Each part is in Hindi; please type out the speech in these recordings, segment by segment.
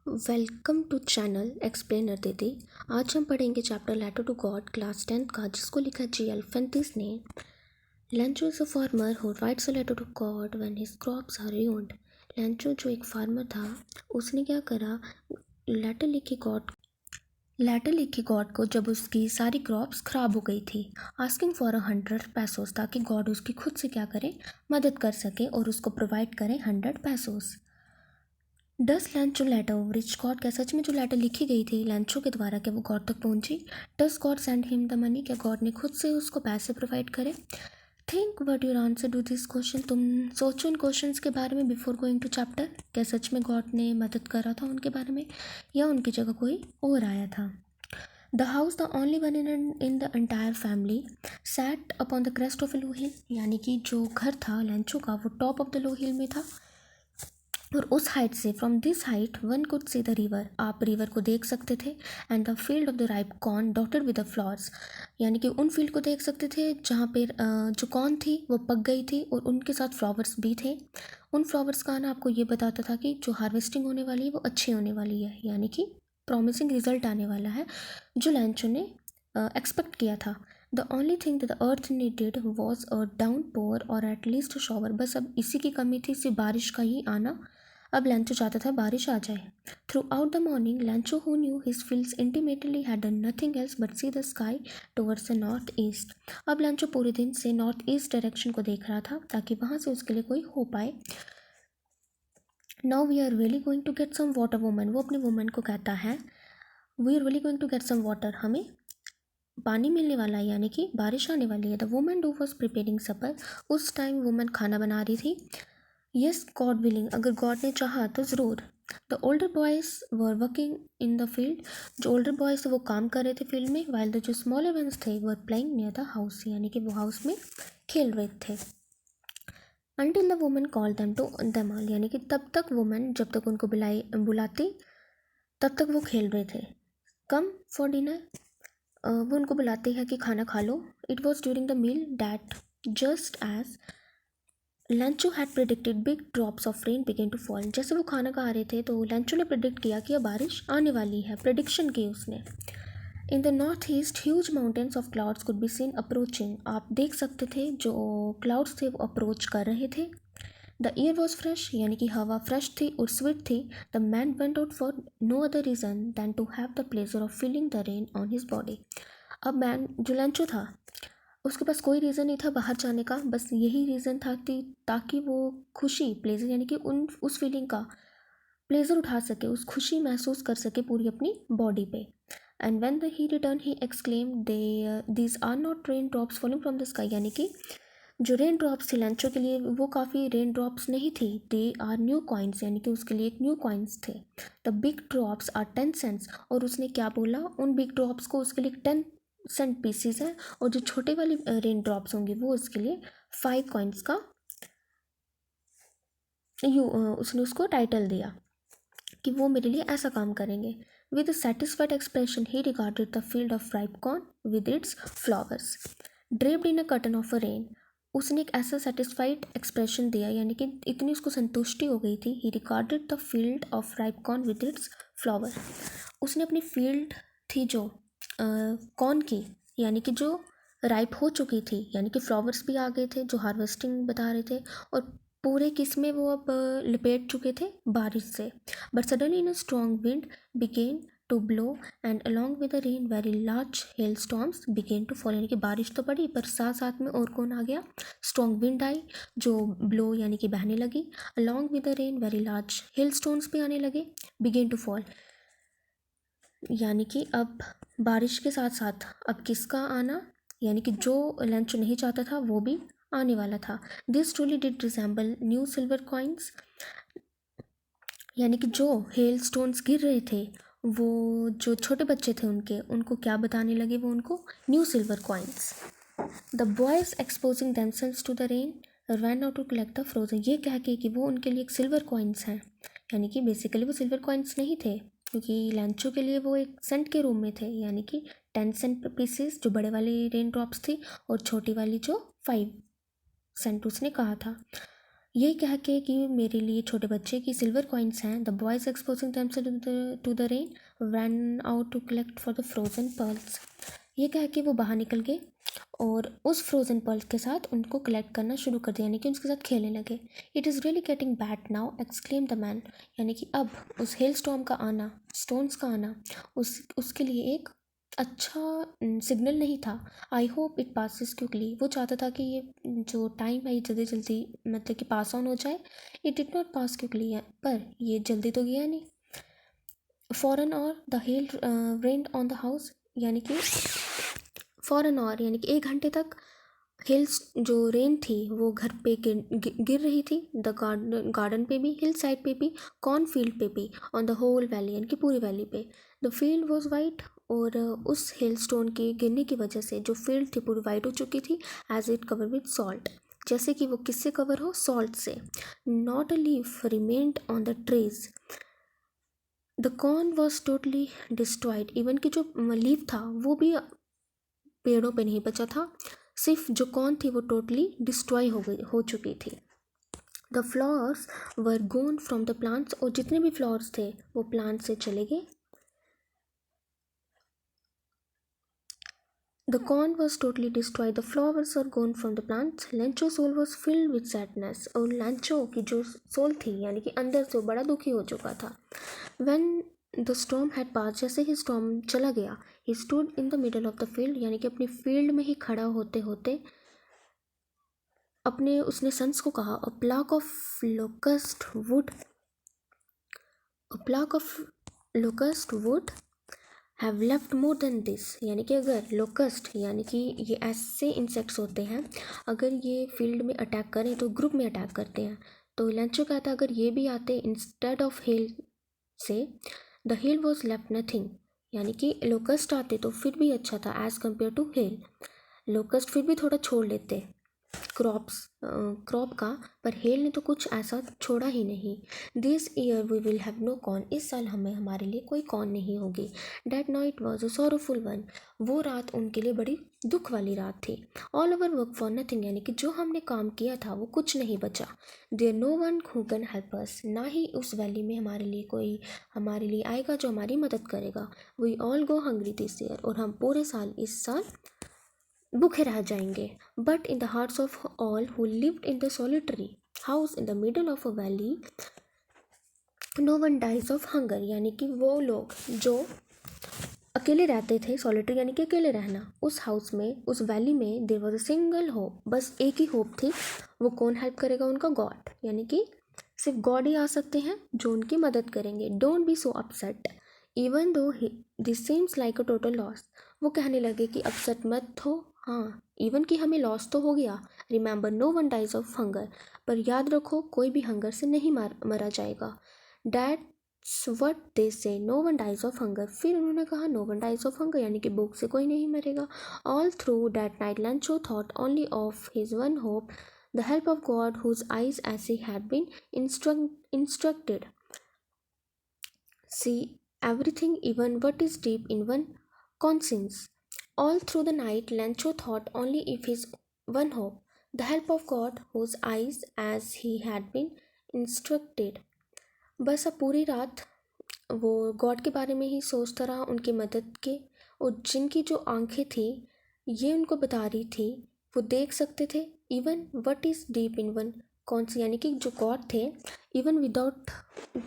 वेलकम टू चैनल एक्सप्लेनर दीदी। आज हम पढ़ेंगे chapter letter to God class 10 का, जिसको लिखा जी एल्फेंथिस ने। Lencho is a farmer who writes a letter to God when his crops are ruined। Lencho जो एक फार्मर था, उसने क्या करा, लेटर लिखी गॉड को जब उसकी सारी क्रॉप्स खराब हो गई थी, आस्किंग फॉर 100 पैसोस, ताकि गॉड उसकी खुद से क्या करे, मदद कर सके और उसको प्रोवाइड करे 100 पैसोस। डस लैंचो लेटर रिच गॉड, क्या सच में जो लेटर लिखी गई थी लैंचो के द्वारा, क्या वो गॉड तक पहुंची? Does god send him the money, क्या गॉड ने खुद से उसको पैसे प्रोवाइड करे? Think what your answer to this question, तुम सोचो इन क्वेश्चंस के बारे में बिफोर गोइंग टू चैप्टर। क्या सच में गॉड ने मदद करा था उनके बारे में, या उनकी जगह कोई और आया था? The house the only one in the entire family sat upon the crest of low hill, यानी कि जो घर था लैंचो का वो top of the low hill में था। और उस हाइट से, from this height one could see the river, आप रिवर को देख सकते थे। And the field of the ripe corn dotted with the flowers, यानी कि उन फील्ड को देख सकते थे जहाँ पे जो कॉर्न थी वो पक गई थी और उनके साथ फ्लावर्स भी थे। उन फ्लावर्स का आना आपको ये बताता था कि जो हार्वेस्टिंग होने वाली है वो अच्छी होने वाली है, यानी कि प्रॉमिसिंग रिजल्ट आने वाला है, जो लैंचो ने एक्सपेक्ट किया था। The only thing the earth needed was a downpour or at least shower, बस अब इसी की कमी थी, सिर्फ बारिश का ही आना। अब लैंचो चाहता था बारिश आ जाए। Through out the morning लैंचो, who knew his fields intimately, had done nothing else but see the sky towards the north east. अब लैंचो पूरे दिन से नॉर्थ ईस्ट डायरेक्शन को देख रहा था, ताकि वहां से उसके लिए कोई हो पाए। Now we are really going to get some water woman, वो अपनी वुमन को कहता है, we are really going to get some water, हमें पानी मिलने वाला है, यानी कि बारिश आने वाली है। The woman do was preparing supper, उस टाइम वुमन खाना बना रही थी। यस गॉड विलिंग, अगर गॉड ने चाहा तो ज़रूर। The older boys were working in the field, जो ओल्डर बॉयज़ थे वो काम कर रहे थे फील्ड में, वाइल द जो स्मॉलर वंस थे were playing near the house, यानी कि वो हाउस में खेल रहे थे। Until the woman call them to them all, यानी कि तब तक वुमन जब तक उनको बुलाती तब तक वो खेल रहे थे। कम फॉर डिनर, वो उनको बुलाते हैं कि खाना खा लो। It was during the meal that just as Lencho had predicted big drops of rain began to fall, जैसे वो खाना खा रहे थे तो लैंचो ने प्रिडिक्ट किया कि अब बारिश आने वाली है, प्रिडिक्शन की उसने। In the north east huge mountains of clouds could be seen approaching, आप देख सकते थे जो क्लाउड्स थे वो अप्रोच कर रहे थे। द एयर वॉज फ्रेश, यानी कि हवा फ्रेश थी और स्वीट थी। The man went out for no other reason than to have the pleasure of feeling the rain on his body. अब मैन जो लैंचो था, उसके पास कोई रीज़न नहीं था बाहर जाने का, बस यही रीज़न था कि ताकि वो खुशी, प्लेजर, यानी कि उस फीलिंग का प्लेजर उठा सके, उस खुशी महसूस कर सके पूरी अपनी बॉडी पे। And when the he return he exclaimed these are not rain drops falling from the sky, यानी कि जो रेन ड्रॉप्स थी लंचो के लिए वो काफ़ी रेन ड्रॉप्स नहीं थी, दे आर न्यू कॉइन्स, यानी कि उसके लिए एक न्यू कॉइन्स थे। The big drops are 10 cents, और उसने क्या बोला, उन बिग ड्रॉप्स को उसके लिए 10 सेंट पीसीज है, और जो छोटे वाली रेन ड्रॉप्स होंगे वो उसके लिए 5 कॉइन्स का उसने उसको टाइटल दिया कि वो मेरे लिए ऐसा काम करेंगे। With satisfied expression he regarded the field of ripe corn with its flowers draped in a curtain of a rain, उसने एक ऐसा सेटिस्फाइड एक्सप्रेशन दिया, यानी कि इतनी उसको संतुष्टि हो गई थी। ही regarded the field of ripe corn with its flower, उसने अपनी फील्ड थी जो कॉर्न की, यानी कि जो राइप हो चुकी थी, यानी कि फ्लावर्स भी आ गए थे जो हार्वेस्टिंग बता रहे थे, और पूरे किस्में वो अब लपेट चुके थे बारिश से। But suddenly in a strong wind began to blow and along with the rain very large hail storms began to fall, यानी कि बारिश तो पड़ी पर साथ साथ में और कौन आ गया, स्ट्रॉन्ग विंड आई जो ब्लो यानी कि बहने लगी, along with the rain very large hail stones भी आने लगे, बिगेन टू फॉल, यानी कि अब बारिश के साथ साथ अब किसका आना, यानी कि जो लंच नहीं चाहता था वो भी आने वाला था। This truly did resemble new silver coins, यानी कि जो हेल स्टोन्स गिर रहे थे वो जो छोटे बच्चे थे उनको क्या बताने लगे, वो उनको new silver coins. The boys exposing themselves to the rain ran out to collect the frozen, ये कह के कि वो उनके लिए एक सिल्वर कॉइन्स हैं, यानी कि बेसिकली वो सिल्वर कॉइन्स नहीं थे, क्योंकि लैंचो के लिए वो एक सेंट के रूम में थे, यानी कि 10 सेंट पीसेस जो बड़े वाली रेन ड्रॉप्स थी और छोटी वाली जो 5 सेंट उसने कहा था। ये कह के कि मेरे लिए छोटे बच्चे की सिल्वर कॉइन्स हैं। The boys exposing themselves to the rain run out to collect for the frozen pearls. ये कह के वो बाहर निकल गए और उस फ्रोजन पर्ल्स के साथ उनको कलेक्ट करना शुरू कर दिया, यानी कि उनके साथ खेलने लगे। It is really getting bad now exclaim the man, यानी कि अब उस हेल स्टॉर्म का आना, स्टोन्स का आना उसके लिए एक अच्छा सिग्नल नहीं था। I hope it passes quickly, वो चाहता था कि ये जो टाइम है ये जल्दी जल्दी मतलब कि पास ऑन हो जाए। It did not pass quickly, पर ये जल्दी तो गया नहीं। For an hour the hell rained on the house, यानी कि फॉर एन आवर यानी कि 1 घंटे तक हिल्स जो रेन थी वो घर पे गिर रही थी। द गार्डन पे भी, हिल साइड पे भी, कॉर्न फील्ड पे भी, ऑन द होल वैली यानी कि पूरी वैली पे। द फील्ड वॉज वाइट, और उस हिल स्टोन के गिरने की वजह से जो फील्ड थी पूरी वाइट हो चुकी थी। As it cover with salt, जैसे कि वो किससे कवर हो, सॉल्ट से। Not a leaf remained on the trees, the corn was totally destroyed, even कि जो लीफ था वो भी पेड़ों पे नहीं बचा था, सिर्फ जो कॉर्न थी वो टोटली डिस्ट्रॉय हो चुकी थी। The flowers were gone from the plants, और जितने भी फ्लावर्स थे वो प्लांट से चले गए। The corn was totally destroy, the flowers were gone from the plants. Lencho soul was filled with sadness, और लेंचो की जो सोल थी यानी कि अंदर से बड़ा दुखी हो चुका था। वेन द स्टॉर्म हैड पास, जैसे ही स्टॉर्म चला गया, he stood in the middle of the field, यानी कि अपनी फील्ड में ही खड़ा होते होते अपने उसने सन्स को कहा, a plague of locust would, a plague of locust would have left more than this, यानी कि अगर लोकस्ट यानी कि ये ऐसे इंसेक्ट्स होते हैं, अगर ये फील्ड में अटैक करें तो ग्रुप में अटैक करते हैं। तो लेंचो कहता है अगर ये भी आते इंस्टेड ऑफ हेल से, the hail was left nothing, यानी कि लोकस्ट आते तो फिर भी अच्छा था as compare to hail. Locust फिर भी थोड़ा छोड़ लेते क्रॉप का, पर हेल ने तो कुछ ऐसा छोड़ा ही नहीं। This year we will have no corn, इस साल हमारे लिए कोई कॉर्न नहीं होगी। That night was a sorrowful one, वो रात उनके लिए बड़ी दुख वाली रात थी। All our work for nothing, यानी कि जो हमने काम किया था वो कुछ नहीं बचा। There no one who can help us, ना ही उस वैली में हमारे लिए कोई हमारे लिए आएगा जो हमारी मदद करेगा। We all go hungry this year, और हम पूरे साल इस साल भूखे रह जाएंगे। But in the hearts of all who lived in the solitary house in the middle of a valley no one dies of hunger, यानी कि वो लोग जो अकेले रहते थे, सॉलिटरी यानी कि अकेले रहना, उस हाउस में, उस वैली में, there was a single hope, बस एक ही होप थी। वो कौन हेल्प करेगा उनका, गॉड, यानी कि सिर्फ गॉड ही आ सकते हैं जो उनकी मदद करेंगे। Don't be so upset even though this seems like a total loss, वो कहने लगे कि अपसेट मत हो, हाँ इवन कि हमें लॉस तो हो गया। Remember no one dies of hunger, पर याद रखो कोई भी हंगर से नहीं मरा जाएगा। That's what they say, no one dies of hunger, फिर उन्होंने कहा no one dies of hunger, यानी कि भूख से कोई नहीं मरेगा। All through that night Lencho thought only of his one hope, the help of God, whose eyes, as he had been instructed, see everything, even what is deep in one conscience. All through the night, Lancho thought only of his one hope, the help of God, whose eyes, as he had been instructed. बस अब पूरी रात वो गॉड के बारे में ही सोचता रहा, उनकी मदद के, और जिनकी जो आंखें थी ये उनको बता रही थी, वो देख सकते थे। Even what is deep in one कौन सी, यानी कि जो गॉड थे इवन विदाउट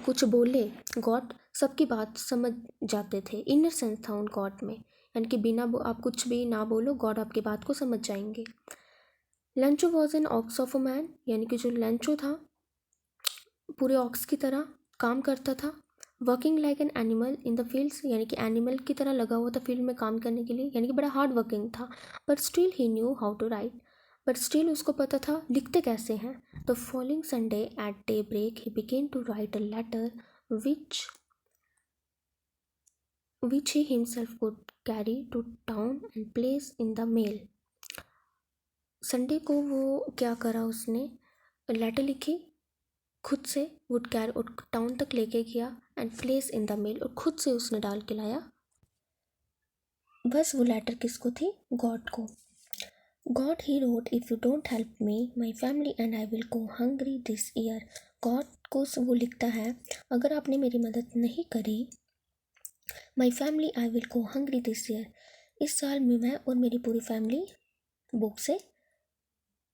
कुछ बोले गॉड सबकी बात समझ जाते थे। इनर सेंस था उन गॉड में, यानी कि बिना आप कुछ भी ना बोलो गॉड आपकी बात को समझ जाएंगे। Lencho was an ox of a man, यानी कि जो लेंचो था पूरे ऑक्स की तरह काम करता था। Working like an animal in the fields, यानी कि एनिमल की तरह लगा हुआ था फील्ड में काम करने के लिए, यानी कि बड़ा हार्ड वर्किंग था। But still he knew how to write, but still उसको पता था लिखते कैसे हैं। The following Sunday at daybreak he began to write a letter which he himself could carry to town and place in the mail. Sunday को वो क्या करा, उसने लेटर लिखी खुद से, वुड कैर टाउन तक लेके गया, and place in the mail, और खुद से उसने डाल के लाया। बस वो लेटर किसको थी, गॉड को। God he wrote if you don't help me my family and I will go hungry this year. God को वो लिखता है, अगर आपने मेरी मदद नहीं करी, my family I will go hungry this year, इस साल में मैं और मेरी पूरी फैमिली भूख से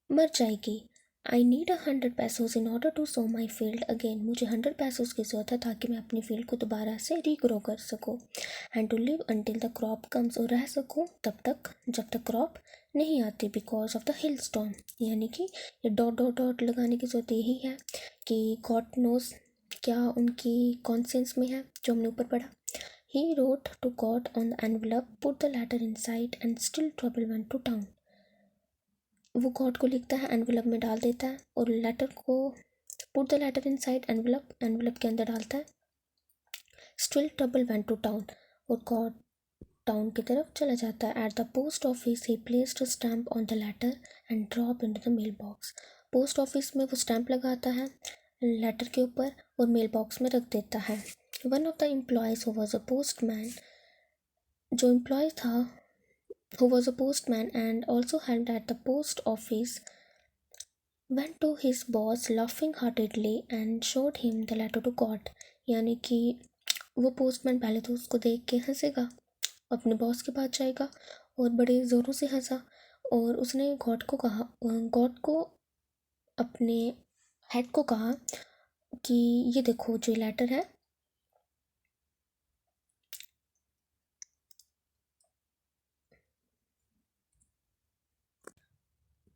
मर जाएगी। I need 100 pesos in order to sow my field again. मुझे 100 पैसोज की ज़रूरत है ताकि मैं अपनी फील्ड को दोबारा से रीग्रो कर सकूँ। And to live until the crop comes, और रह सकूँ तब तक जब तक क्रॉप नहीं आती, because of the hill storm. यानी कि ये डॉट डॉट डॉट लगाने की ज़रूरत यही है कि गॉड नोज क्या उनकी कॉन्सेंस में है, जो हमने ऊपर पढ़ा। He wrote to God on the envelope, put the letter inside and still trouble went to town. वो गॉड को लिखता है, एनवलप में डाल देता है, और लेटर को put the letter inside envelope, envelope के अंदर डालता है। Still trouble went to town, और गॉड टाउन की तरफ चला जाता है। At the post office he placed a stamp on the letter and drop into the mail box. Post office में वो स्टैम्प लगाता है लेटर के ऊपर और मेल बॉक्स में रख देता है। One of the employees who was a postman, जो एम्प्लॉय था who was a postman and also helped at the post office, went to his boss laughing heartedly and showed him the letter to God। यानी कि वो पोस्टमैन पहले तो उसको देख के हंसेगा, अपने बॉस के पास जाएगा और बड़े ज़ोरों से हंसा, और उसने गॉड को कहा, गॉड को अपने हेड को कहा कि ये देखो जो लेटर है,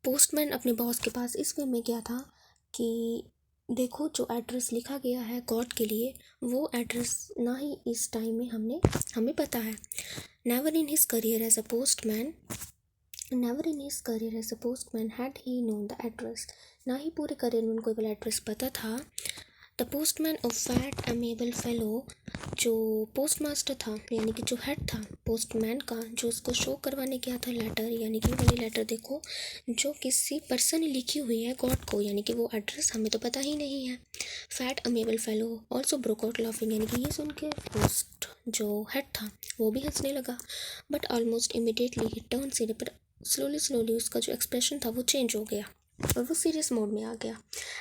पोस्टमैन अपने बॉस के पास इस वे में गया था कि देखो जो एड्रेस लिखा गया है गॉड के लिए, वो एड्रेस ना ही इस टाइम में हमें पता है। Never in his career as a postman, never in his career as a postman had he known the address. ना ही पूरे करियर में उनको केवल एड्रेस पता था। The postman of fat amiable fellow, जो पोस्ट मास्टर था यानी कि जो हेड था पोस्टमैन का, जो उसको शो करवाने गया था लेटर, यानी कि वाली लेटर देखो जो किसी पर्सन ने लिखी हुई है गॉड को, यानी कि वो एड्रेस हमें तो पता ही नहीं है। Fat amiable fellow also broke out laughing, यानी कि ये सुन के पोस्ट जो हेड था वो भी हंसने लगा। But almost immediately he turn serious, पर स्लोली उसका जो एक्सप्रेशन था वो चेंज हो गया और वो सीरियस मोड में आ गया।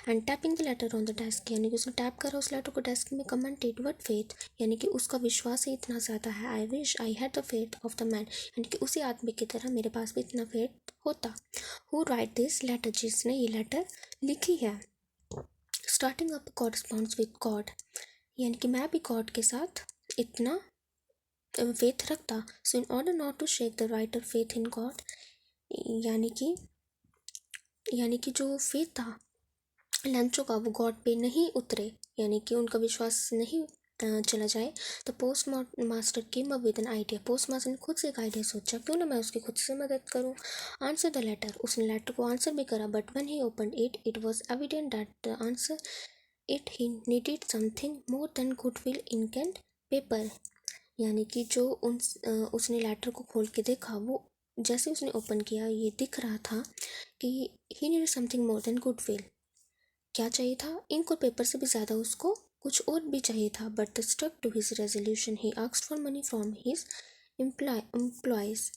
And tapping the later on the desk, यानी कि उसने टैप करा उस लेटर को डेस्क में, कमेंटेड व्हाट फेथ, यानी कि उसका विश्वास ही इतना ज़्यादा है। I wish I had the faith of the man, यानी कि उसी आदमी की तरह मेरे पास भी इतना फेथ होता। हु राइट दिस लेटर, जिसने ये लेटर लिखी है। Starting up corresponds with God, यानी कि मैं भी गॉड के साथ इतना फेथ रखता। So in order not to shake the writer faith in god, यानी कि जो फेथ था लंचों का वो गॉड पे नहीं उतरे, यानी कि उनका विश्वास नहीं चला जाए। तो post master came up with an idea, post master ने खुद से एक आइडिया सोचा, क्यों ना मैं उसकी खुद से मदद करूं। आंसर द लेटर, उसने लेटर को आंसर भी करा, but when he open it it was evident that the answer it he needed something more than goodwill ink and paper, यानी कि जो उसने लेटर को खोल के देखा, वो जैसे उसने ओपन किया ये दिख रहा था कि ही needed something more than goodwill, क्या चाहिए था, इंक और पेपर से भी ज़्यादा उसको कुछ और भी चाहिए था। But the stuck to his resolution, he asked for money from his employees,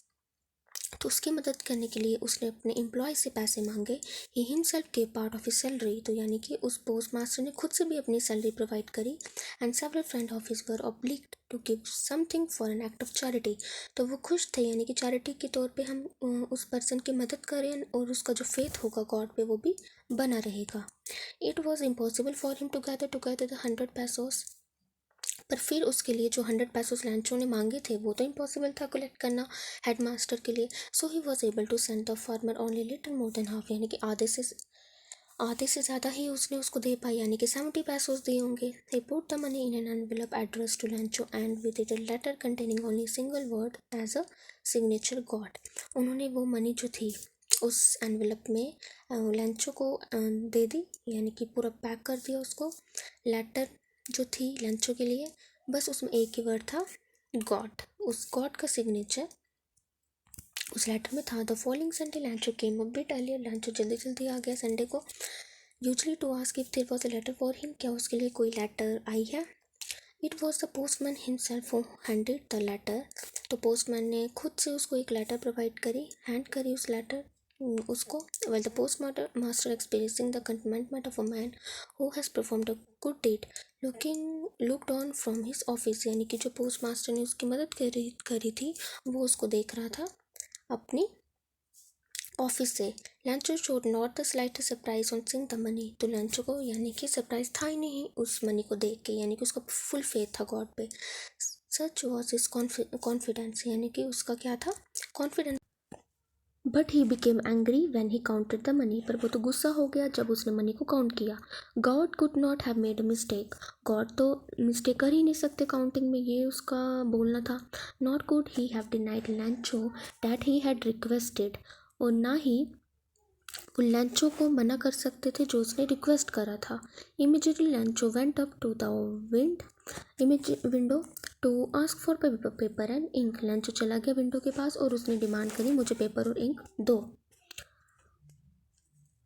तो उसकी मदद करने के लिए उसने अपने एम्प्लॉय से पैसे मांगे। ही हिमसेल्फ के पार्ट ऑफ हिज सैलरी, तो यानी कि उस पोस्ट मास्टर ने खुद से भी अपनी सैलरी प्रोवाइड करी। And several friend of his were obliged to give something for an act of charity, तो वो खुश थे, यानी कि चैरिटी के तौर पे हम उस पर्सन की मदद करें और उसका जो फेथ होगा गॉड पे वो भी बना रहेगा। It was impossible for him to gather the 100 pesos, पर फिर उसके लिए जो 100 पैसोस लैंचो ने मांगे थे वो तो इम्पॉसिबल था कलेक्ट करना हेड मास्टर के लिए। So he was able to send the farmer only little more than half, यानी कि आधे से ज़्यादा ही उसने उसको दे पाई, यानी कि 70 पैसोस दिए होंगे। He put the money in an envelope address to Lencho and with it a letter containing only single word as a signature god, उन्होंने वो मनी जो थी उस एनवेलप में लैंचो को दे दी, यानी कि पूरा पैक कर दिया उसको। लेटर जो थी लंचों के लिए, बस उसमें एक ही वर्ड था गॉड, उस गॉड का सिग्नेचर उस लेटर में था। The following Sunday Lencho came a bit earlier, Lencho जल्दी आ गया संडे को। Usually to ask if there was a letter for him, क्या उसके लिए कोई लेटर आई है। It was the postman himself who handed the letter, तो पोस्टमैन ने खुद से उसको एक लेटर प्रोवाइड करी, हैंड करी उस लेटर उसको well the postmaster experiencing the contentment of a man who has performed a good deed looked on from his office, यानी कि जो पोस्ट मास्टर ने उसकी मदद करी थी वो उसको देख रहा था अपनी ऑफिस से। लंचो showed not the slightest surprise on seeing the money, तो लंचो को यानी कि सरप्राइज था ही नहीं उस मनी को देख के, यानी कि उसका फुल फेथ था गॉड पे। सच वॉज इज कॉन्फिडेंस, यानी कि उसका क्या था, confidence. But he became angry when he counted the money, पर वो तो गुस्सा हो गया जब उसने मनी को काउंट किया। God could not have made a mistake, God तो मिस्टेक कर ही नहीं सकते काउंटिंग में, ये उसका बोलना था। Not could he have denied लैंचो that he had requested, और ना ही वो लैंचो को मना कर सकते थे जो उसने रिक्वेस्ट करा था। Immediately Lencho went up to the window to ask for paper and ink, Lencho चला गया विंडो के पास और उसने डिमांड करी मुझे पेपर और इंक दो।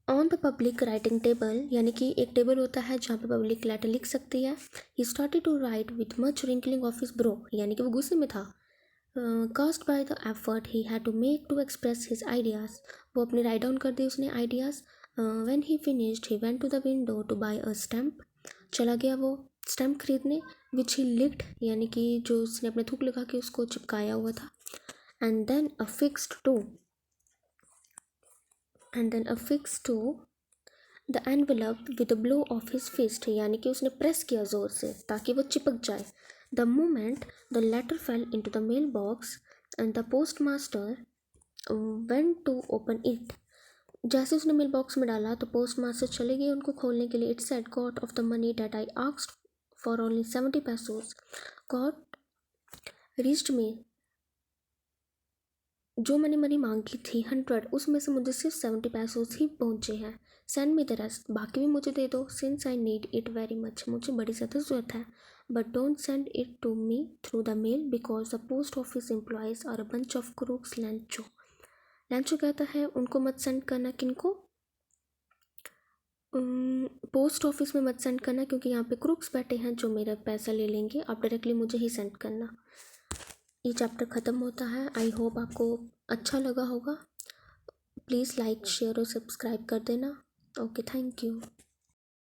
On the public writing table, यानी कि एक टेबल होता है जहाँ पे पब्लिक लेटर लिख सकती है। He started to write with much wrinkling of his brow, यानी कि वो गुस्से में था। Caused by the effort he had to make to express his ideas, वो अपने राइट डाउन कर दिए उसने ideas. When he finished he went to the window to buy a stamp, चला गया वो स्टैम्प खरीदने। विच ही लिक्ड, यानी कि जो उसने अपने थूक लगा के उसको चिपकाया हुआ था। And then affixed to the envelope with a blow of his fist, यानी कि उसने प्रेस किया ज़ोर से ताकि वो चिपक जाए। The moment the letter fell into the mail box and the postmaster went to open it, जैसे उसने मेल बॉक्स में डाला तो पोस्ट मास्टर चले गए उनको खोलने के लिए। It said got of the money that I asked for only 70 pesos, got reached me, जो मैंने मनी मांगी थी 100, उसमें से मुझे सिर्फ 70 पैसोस ही पहुंचे हैं। सेंड मी द रेस्ट, बाकी भी मुझे दे दो। Since I need it very much, मुझे बड़ी ज़्यादा ज़रूरत है। But don't send it to me through the mail because the post office employees are a bunch of crooks. Lencho कहता है उनको मत सेंड करना, किनको, पोस्ट ऑफिस में मत सेंड करना क्योंकि यहाँ पे क्रूक्स बैठे हैं जो मेरा पैसा ले लेंगे, आप डायरेक्टली मुझे ही सेंड करना। ये चैप्टर ख़त्म होता है। आई होप आपको अच्छा लगा होगा। प्लीज़ लाइक शेयर और सब्सक्राइब कर देना। Okay, thank you.